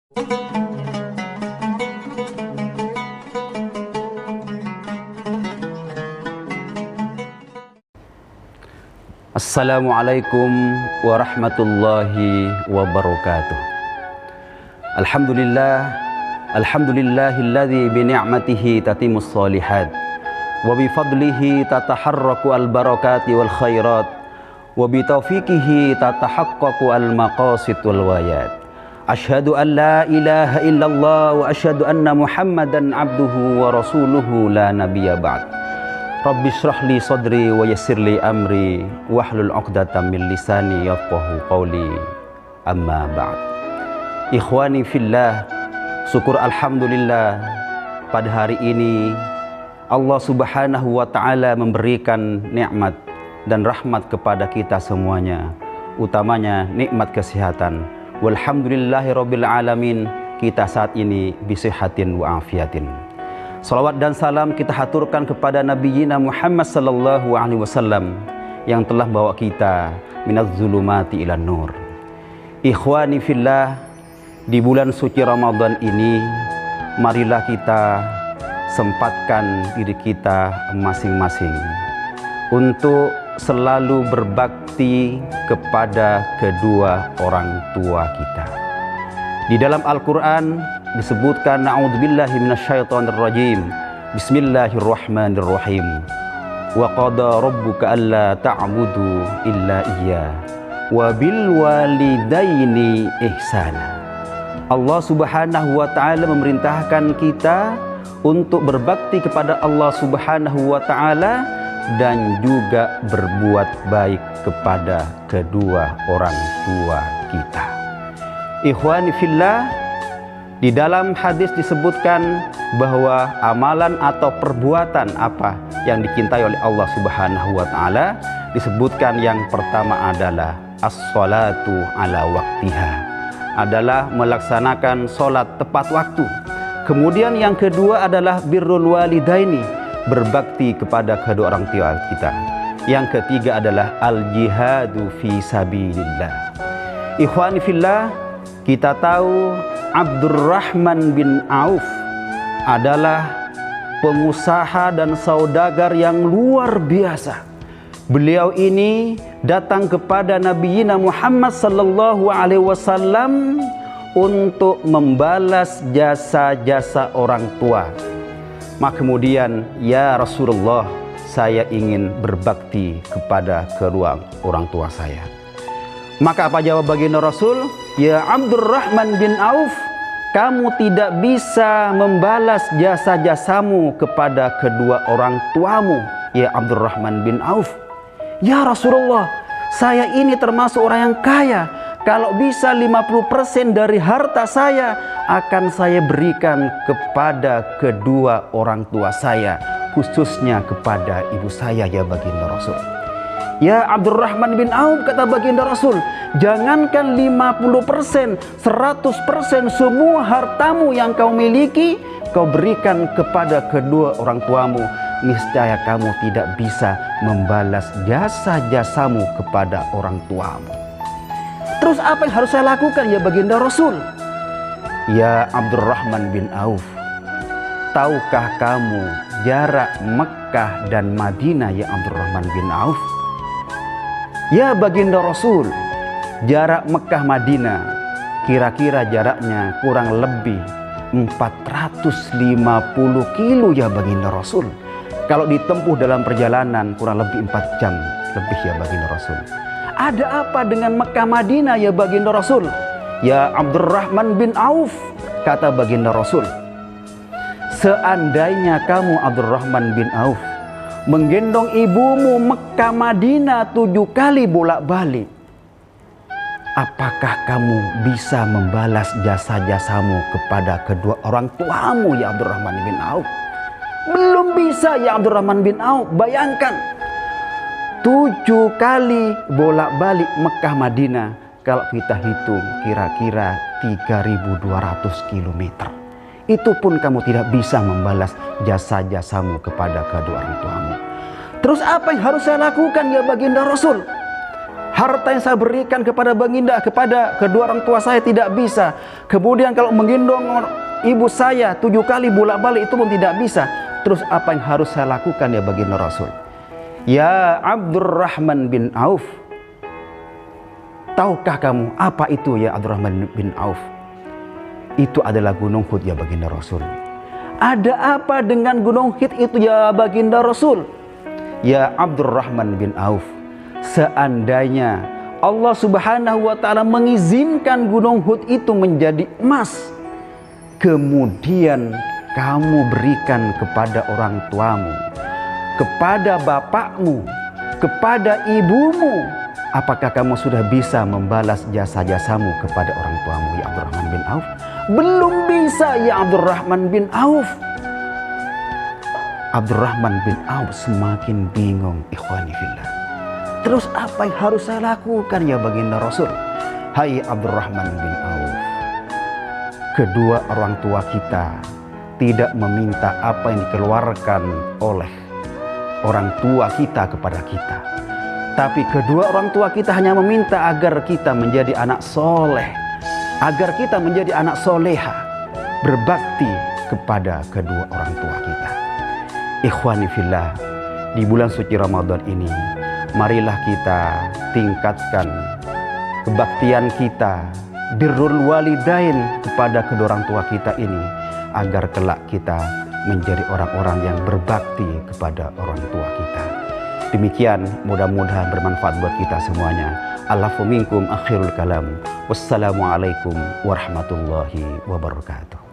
Assalamualaikum warahmatullahi wabarakatuh. Alhamdulillahilladzi bi ni'matihi tatimmus shalihat wa bi fadlihi tataharraku al barakati wal khairat wa bi taufiqihi tatahaqqaqu al maqasid wal wayat. Asyhadu an la ilaha illallah wa asyhadu anna Muhammadan abduhu wa rasuluhu la nabiyya ba'd. Rabbi shrah li sadri wa yassir li amri wahlul 'uqdatam min lisani yafqahu qawli. Amma ba'd. Ikhwani fillah, syukur alhamdulillah pada hari ini Allah Subhanahu wa taala memberikan nikmat dan rahmat kepada kita semuanya, utamanya nikmat kesehatan. Walhamdulillahirabbil alamin, kita saat ini bisihatin wa afiatin. Salawat dan salam kita haturkan kepada Nabiyyina Muhammad sallallahu alaihi wasallam yang telah bawa kita minaz zulumati ilan nur. Ikhwani fillah, di bulan suci Ramadan ini marilah kita sempatkan diri kita masing-masing untuk selalu berbakti kepada kedua orang tua kita. Di dalam Al-Qur'an disebutkan na'udzubillahi minasyaitonir rajim. Bismillahirrahmanirrahim. Wa qada rabbuka alla ta'budu illa iyyah wa bil walidaini ihsana. Allah Subhanahu wa taala memerintahkan kita untuk berbakti kepada Allah Subhanahu wa taala dan juga berbuat baik kepada kedua orang tua kita. Ikhwani fillah, di dalam hadis disebutkan bahwa amalan atau perbuatan apa yang dicintai oleh Allah Subhanahu wa taala, disebutkan yang pertama adalah as-sholatu ala waktiha, adalah melaksanakan sholat tepat waktu. Kemudian yang kedua adalah birrul walidaini, berbakti kepada kedua orang tua kita. Yang ketiga adalah al-jihadu fi sabilillah. Ikhwani fillah, kita tahu Abdurrahman bin Auf adalah pengusaha dan saudagar yang luar biasa. Beliau ini datang kepada Nabiyyina Muhammad sallallahu alaihi wasallam untuk membalas jasa-jasa orang tua. Maka kemudian, ya Rasulullah, saya ingin berbakti kepada kedua orang tua saya. Maka apa jawab baginda Rasul? Ya Abdurrahman bin Auf, kamu tidak bisa membalas jasa-jasamu kepada kedua orang tuamu, ya Abdurrahman bin Auf. Ya Rasulullah, saya ini termasuk orang yang kaya. Kalau bisa 50% dari harta saya akan saya berikan kepada kedua orang tua saya, khususnya kepada ibu saya, ya baginda Rasul. Ya Abdurrahman bin Auf, kata baginda Rasul, jangankan 50%, 100% semua hartamu yang kau miliki kau berikan kepada kedua orang tuamu, niscaya kamu tidak bisa membalas jasa-jasamu kepada orang tuamu. Terus apa yang harus saya lakukan, ya baginda Rasul? Ya Abdurrahman bin Auf, tahukah kamu jarak Mekah dan Madinah, ya Abdurrahman bin Auf? Ya baginda Rasul, jarak Mekah Madinah kira-kira jaraknya kurang lebih 450 kilo, ya baginda Rasul. Kalau ditempuh dalam perjalanan kurang lebih 4 jam lebih, ya baginda Rasul. Ada apa dengan Mekah Madinah, ya baginda Rasul? Ya Abdurrahman bin Auf, kata baginda Rasul, seandainya kamu Abdurrahman bin Auf menggendong ibumu Mekah Madinah 7 kali bolak-balik, apakah kamu bisa membalas jasa-jasamu kepada kedua orang tuamu, ya Abdurrahman bin Auf? Belum bisa, ya Abdurrahman bin Auf. Bayangkan 7 kali bolak-balik Mekah Madinah, kalau kita hitung kira-kira 3.200 km. Itu pun kamu tidak bisa membalas jasa-jasamu kepada kedua orang tuamu. Terus apa yang harus saya lakukan, ya baginda Rasul? Harta yang saya berikan kepada baginda, kepada kedua orang tua saya tidak bisa. Kemudian kalau menggendong ibu saya 7 kali bolak-balik itu pun tidak bisa. Terus apa yang harus saya lakukan ya baginda Rasul? Ya Abdurrahman bin Auf, tahukah kamu apa itu ya Abdurrahman bin Auf? Itu adalah gunung Hud ya baginda Rasul. Ada apa dengan gunung Hud itu ya baginda Rasul? Ya Abdurrahman bin Auf, seandainya Allah Subhanahu wa ta'ala mengizinkan gunung Hud itu menjadi emas, kemudian kamu berikan kepada orang tuamu, kepada bapakmu, kepada ibumu, apakah kamu sudah bisa membalas jasa-jasamu kepada orang tuamu ya Abdurrahman bin Auf? Belum bisa ya Abdurrahman bin Auf. Abdurrahman bin Auf semakin bingung, ikhwani fillah. Terus apa yang harus saya lakukan ya baginda Rasul? Hai Abdurrahman bin Auf, kedua orang tua kita tidak meminta apa yang dikeluarkan oleh orang tua kita kepada kita, tapi kedua orang tua kita hanya meminta agar kita menjadi anak soleh, agar kita menjadi anak soleha, berbakti kepada kedua orang tua kita. Ikhwani fillah, di bulan suci Ramadan ini, marilah kita tingkatkan kebaktian kita, birrul walidain kepada kedua orang tua kita ini, agar kelak kita menjadi orang-orang yang berbakti kepada orang tua kita. Demikian, mudah-mudahan bermanfaat buat kita semuanya. Alafu minkum akhirul kalam. Wassalamualaikum warahmatullahi wabarakatuh.